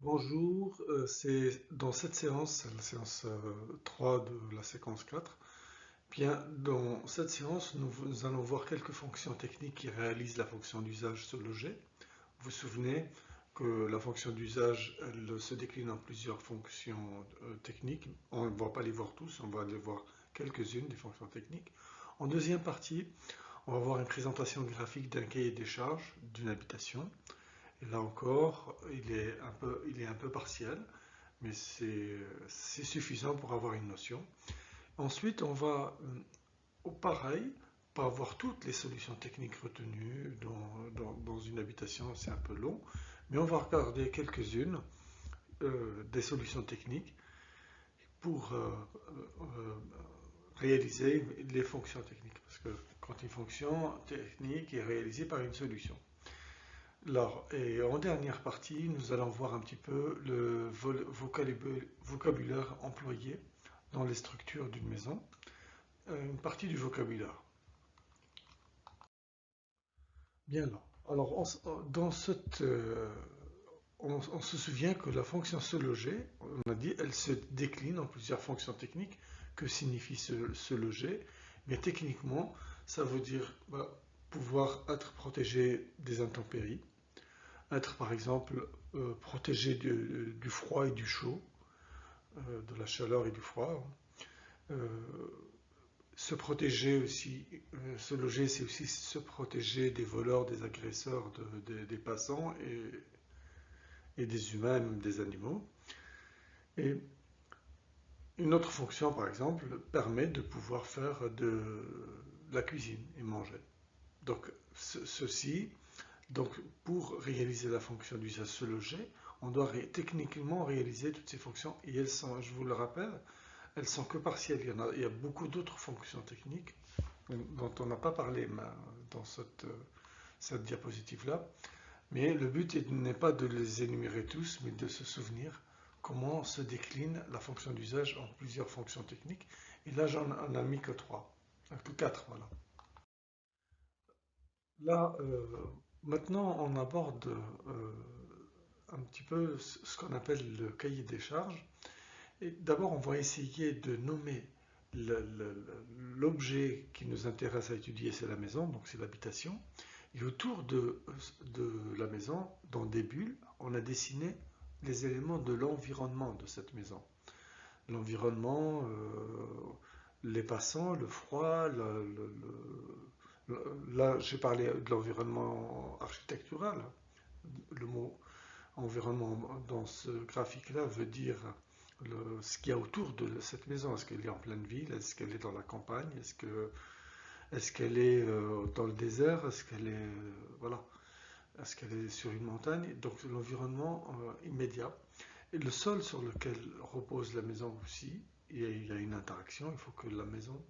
Bonjour, c'est dans cette séance, c'est la séance 3 de la séquence 4. Bien, dans cette séance, nous allons voir quelques fonctions techniques qui réalisent la fonction d'usage se loger. Vous vous souvenez que la fonction d'usage, elle se décline en plusieurs fonctions techniques. On ne va pas les voir tous, on va les voir quelques-unes des fonctions techniques. En deuxième partie, on va voir une présentation graphique d'un cahier des charges d'une habitation. Et là encore, il est un peu partiel, mais c'est suffisant pour avoir une notion. Ensuite, on va, au pareil, pas avoir toutes les solutions techniques retenues dans une habitation, c'est un peu long, mais on va regarder quelques-unes des solutions techniques pour euh, réaliser les fonctions techniques. Parce que quand une fonction technique est réalisée par une solution. Alors, et en dernière partie, nous allons voir un petit peu le vocabulaire employé dans les structures d'une maison, une partie du vocabulaire. Bien là. Alors, dans cette, on se souvient que la fonction se loger, on a dit, elle se décline en plusieurs fonctions techniques. Que signifie se loger? Mais techniquement, ça veut dire pouvoir être protégé des intempéries, être par exemple protégé du froid et du chaud, de la chaleur et du froid. Euh, Se protéger aussi, se loger, c'est aussi se protéger des voleurs, des agresseurs, des passants et des humains, même des animaux. Et une autre fonction, par exemple, permet de pouvoir faire de la cuisine et manger. Donc, ceci, donc, pour réaliser la fonction d'usage se loger, on doit techniquement réaliser toutes ces fonctions et elles sont, je vous le rappelle, elles sont que partielles. Il y a beaucoup d'autres fonctions techniques dont on n'a pas parlé dans cette diapositive-là. Mais le but n'est pas de les énumérer tous, mais de se souvenir comment se décline la fonction d'usage en plusieurs fonctions techniques. Et là, j'en ai mis que trois, que quatre, voilà. Là, maintenant, on aborde un petit peu ce qu'on appelle le cahier des charges. Et d'abord, on va essayer de nommer l'objet qui nous intéresse à étudier, c'est la maison, donc c'est l'habitation. Et autour de la maison, dans des bulles, on a dessiné les éléments de l'environnement de cette maison. L'environnement, les passants, le froid, là j'ai parlé de l'environnement architectural. Le mot environnement dans ce graphique-là veut dire ce qu'il y a autour de cette maison. Est-ce qu'elle est en pleine ville? Est-ce qu'elle est dans la campagne? Est-ce qu'elle est dans le désert? Est-ce qu'elle est voilà? Est-ce qu'elle est sur une montagne? Donc l'environnement immédiat. Et le sol sur lequel repose la maison aussi, il y a une interaction. Il faut que la maison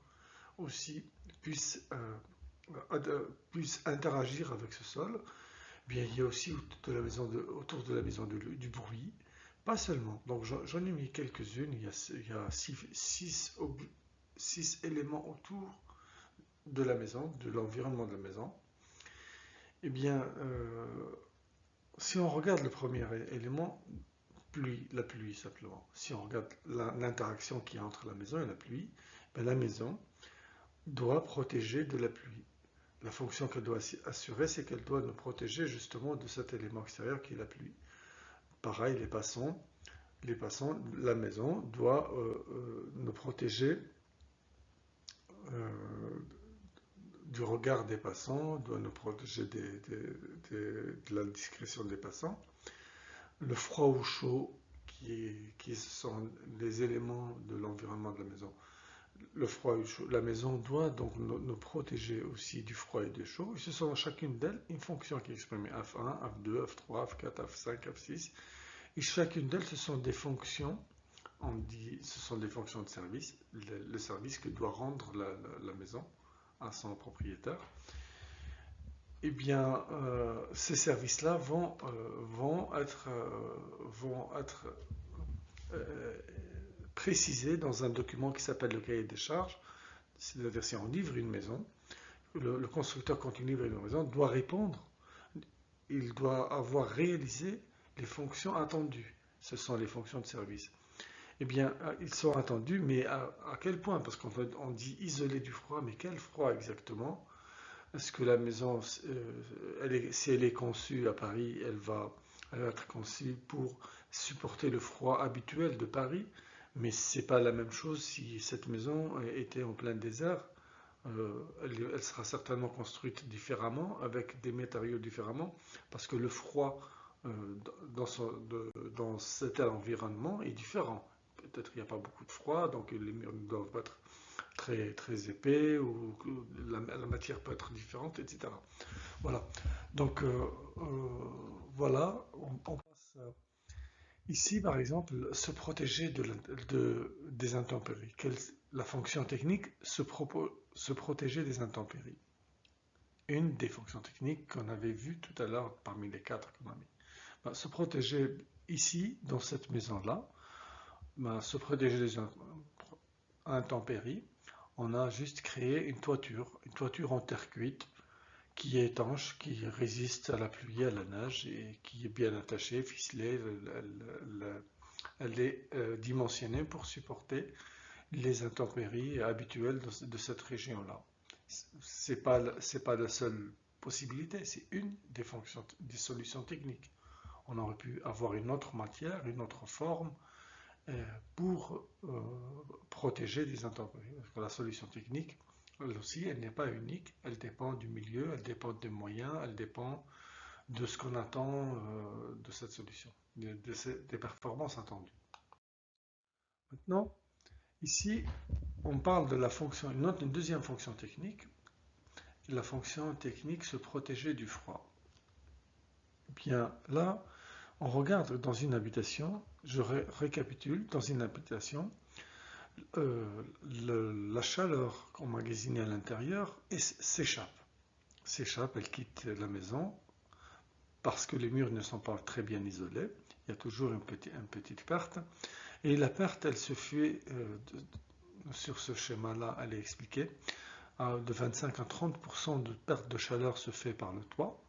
aussi puisse, puisse interagir avec ce sol. Bien, il y a aussi autour de la maison du bruit, pas seulement. Donc j'en ai mis quelques-unes, il y a six éléments autour de la maison, de l'environnement de la maison. Eh bien, si on regarde le premier élément, la pluie simplement. Si on regarde l'interaction qu'il y a entre la maison et la pluie, ben, la maison doit protéger de la pluie. La fonction qu'elle doit assurer, c'est qu'elle doit nous protéger justement de cet élément extérieur qui est la pluie. Pareil, la maison doit nous protéger euh, du regard des passants, doit nous protéger de la discrétion des passants. Le froid ou chaud, qui sont les éléments de l'environnement de la maison. Le froid ou chaud, la maison doit donc nous protéger aussi du froid et du chaud. Et ce sont chacune d'elles une fonction qui est exprimée F1, F2, F3, F4, F5, F6. Et chacune d'elles, ce sont des fonctions, on dit, ce sont des fonctions de service, le service que doit rendre la maison à son propriétaire. Eh bien, ces services-là vont être euh, précisés dans un document qui s'appelle le cahier des charges. C'est-à-dire, si on livre une maison, le constructeur, quand il livre une maison, doit répondre, il doit avoir réalisé les fonctions attendues. Ce sont les fonctions de service. Eh bien, ils sont attendus, mais à quel point? Parce qu'en fait, on dit isolé du froid, mais quel froid exactement? Est-ce que la maison, si elle est conçue à Paris, elle va être conçue pour supporter le froid habituel de Paris, mais c'est pas la même chose si cette maison était en plein désert. Elle sera certainement construite différemment, avec des matériaux différemment, parce que le froid euh, dans cet environnement est différent. Peut-être qu'il n'y a pas beaucoup de froid, donc les murs doivent être très, très épais, ou que la matière peut être différente, etc. Voilà. Donc, voilà, on passe ici, par exemple, se protéger des intempéries. La fonction technique, se protéger des intempéries. Une des fonctions techniques qu'on avait vues tout à l'heure parmi les quatre qu'on a mis. Ben, se protéger ici, dans cette maison-là, ben, se protéger des intempéries, on a juste créé une toiture en terre cuite, qui est étanche, qui résiste à la pluie, à la neige, et qui est bien attachée, ficelée. Elle est dimensionnée pour supporter les intempéries habituelles de cette région-là. C'est pas la seule possibilité, c'est une des fonctions, des solutions techniques. On aurait pu avoir une autre matière, une autre forme, pour protéger des intempéries. Parce que la solution technique, elle aussi, elle n'est pas unique. Elle dépend du milieu, elle dépend des moyens, elle dépend de ce qu'on attend de cette solution, des performances attendues. Maintenant, ici, on parle de la fonction, une deuxième fonction technique, la fonction technique se protéger du froid. Bien, là, on regarde dans une habitation, je récapitule, dans une habitation, la chaleur emmagasinée à l'intérieur s'échappe, elle quitte la maison parce que les murs ne sont pas très bien isolés. Il y a toujours une petite perte. Et la perte, elle se fait, sur ce schéma-là, elle est expliquée, de 25 à 30% de perte de chaleur se fait par le toit,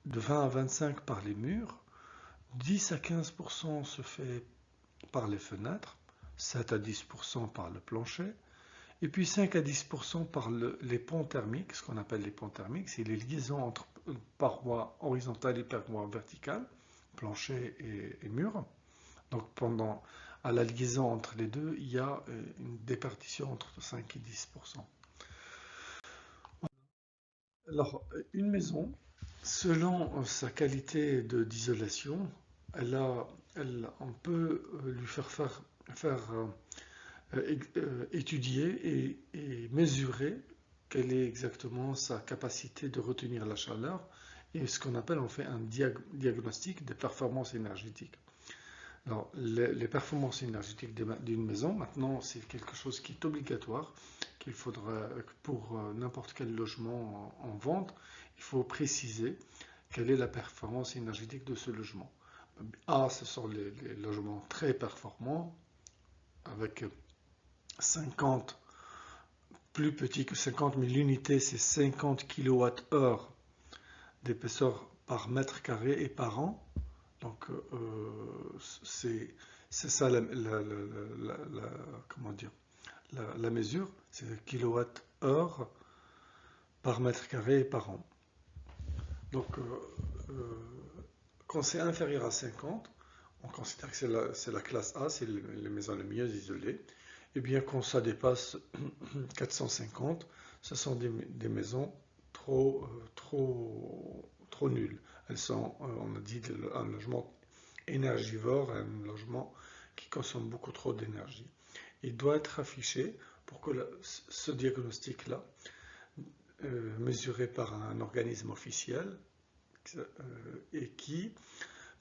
de 20 à 25 par les murs, 10 à 15% se fait par les fenêtres, 7 à 10% par le plancher, et puis 5 à 10% par les ponts thermiques. Ce qu'on appelle les ponts thermiques, c'est les liaisons entre parois horizontales et parois verticales, plancher et mur. Donc à la liaison entre les deux, il y a une déperdition entre 5 et 10%. Alors, une maison, selon sa qualité d'isolation, on peut lui faire étudier et mesurer quelle est exactement sa capacité de retenir la chaleur, et ce qu'on appelle en fait un diagnostic des performances énergétiques. Alors, les performances énergétiques d'une maison, maintenant, c'est quelque chose qui est obligatoire, qu'il faudra, pour n'importe quel logement en vente, il faut préciser quelle est la performance énergétique de ce logement. A, ce sont les logements très performants, avec 50, plus petit que 50 000 unités, c'est 50 kWh d'épaisseur par mètre carré et par an. Donc, c'est ça comment dire, la mesure, c'est kWh par mètre carré et par an. Donc, quand c'est inférieur à 50, on considère que c'est la classe A, c'est les maisons les mieux isolées. Et bien, quand ça dépasse 450, ce sont des maisons trop nulles. Elles sont, on a dit, un logement énergivore, un logement qui consomme beaucoup trop d'énergie. Il doit être affiché pour que ce diagnostic-là, mesuré par un organisme officiel, et qui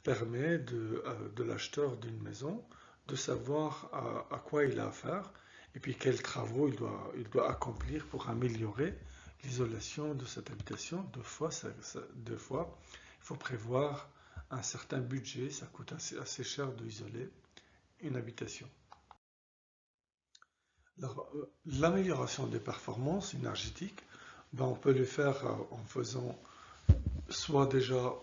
permet de l'acheteur d'une maison de savoir à quoi il a affaire et puis quels travaux il doit accomplir pour améliorer l'isolation de cette habitation. Deux fois, il faut prévoir un certain budget, ça coûte assez cher d'isoler une habitation. L'amélioration des performances énergétiques, ben, on peut le faire en faisant soit déjà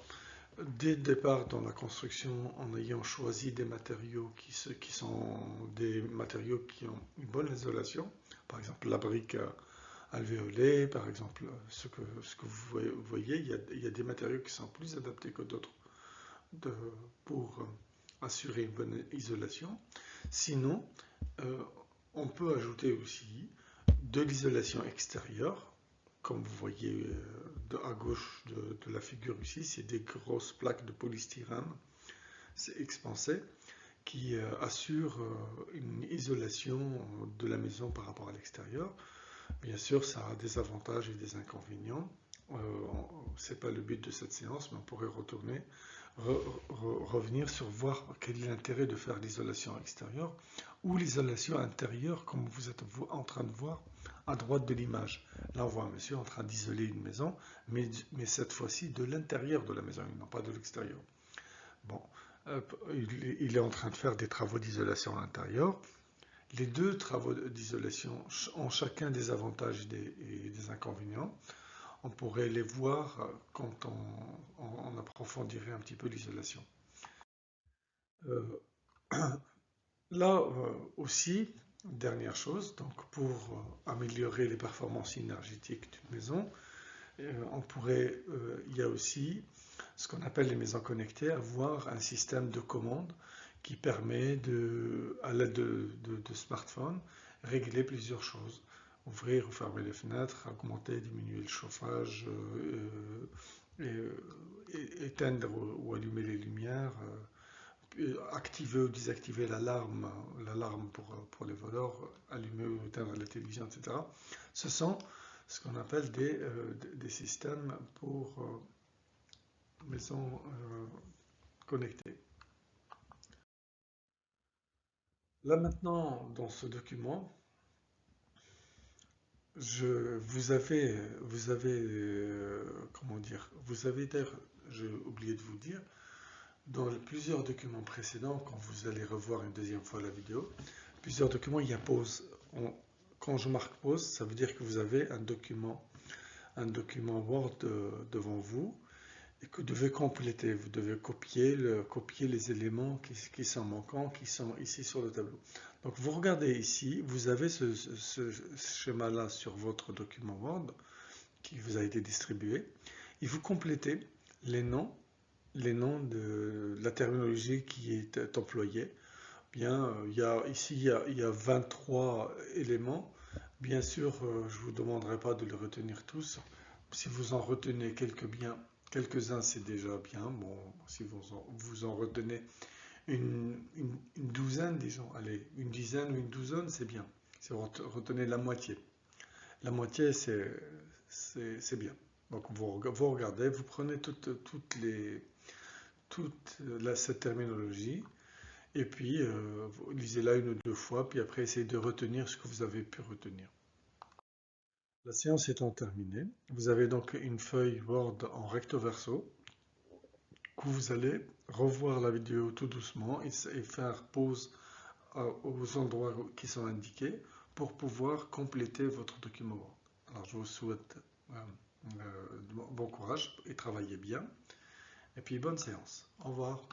dès le départ dans la construction, en ayant choisi des matériaux qui sont des matériaux qui ont une bonne isolation, par exemple la brique alvéolée, par exemple ce que vous voyez, il y a des matériaux qui sont plus adaptés que d'autres de- pour assurer une bonne isolation. Sinon, euh, on peut ajouter aussi de l'isolation extérieure, comme vous voyez à gauche de la figure ici, c'est des grosses plaques de polystyrène, c'est expansé, qui assurent une isolation de la maison par rapport à l'extérieur. Bien sûr, ça a des avantages et des inconvénients. Ce n'est pas le but de cette séance, mais on pourrait revenir sur voir quel est l'intérêt de faire l'isolation extérieure ou l'isolation intérieure, comme vous êtes en train de voir à droite de l'image. Là, on voit un monsieur en train d'isoler une maison, mais cette fois-ci de l'intérieur de la maison, non pas de l'extérieur. Bon, il est en train de faire des travaux d'isolation à l'intérieur. Les deux travaux d'isolation ont chacun des avantages et des inconvénients. On pourrait les voir quand on approfondirait un petit peu l'isolation. Euh, Là aussi, dernière chose, donc pour améliorer les performances énergétiques d'une maison, il y a aussi ce qu'on appelle les maisons connectées, avoir un système de commande qui permet à l'aide de smartphones, régler plusieurs choses. Ouvrir ou fermer les fenêtres, augmenter, diminuer le chauffage, éteindre ou allumer les lumières, activer ou désactiver l'alarme pour les voleurs, allumer ou éteindre la télévision, etc. Ce sont ce qu'on appelle des systèmes pour maisons connectées. Là maintenant, dans ce document, comment dire, vous avez d'ailleurs, j'ai oublié de vous dire, dans plusieurs documents précédents, quand vous allez revoir une deuxième fois la vidéo, plusieurs documents, il y a pause. Quand je marque pause, ça veut dire que vous avez un document Word devant vous et que vous devez compléter. Vous devez copier les éléments qui sont manquants, qui sont ici sur le tableau. Donc vous regardez ici, vous avez ce schéma-là sur votre document Word qui vous a été distribué et vous complétez les noms de la terminologie qui est employée. Bien, ici, il y a 23 éléments. Bien sûr, je ne vous demanderai pas de les retenir tous. Si vous en retenez quelques-uns, c'est déjà bien. Bon, si vous en retenez une douzaine, disons, allez, une dizaine ou une douzaine, c'est bien. Si vous retenez la moitié. La moitié, c'est bien. Donc, vous regardez, vous prenez toute cette terminologie, et puis vous lisez-la une ou deux fois, puis après essayez de retenir ce que vous avez pu retenir. La séance étant terminée, vous avez donc une feuille Word en recto verso, que vous allez revoir la vidéo tout doucement et faire pause aux endroits qui sont indiqués pour pouvoir compléter votre document Word. Alors je vous souhaite bon courage et travaillez bien. Et puis bonne séance. Au revoir.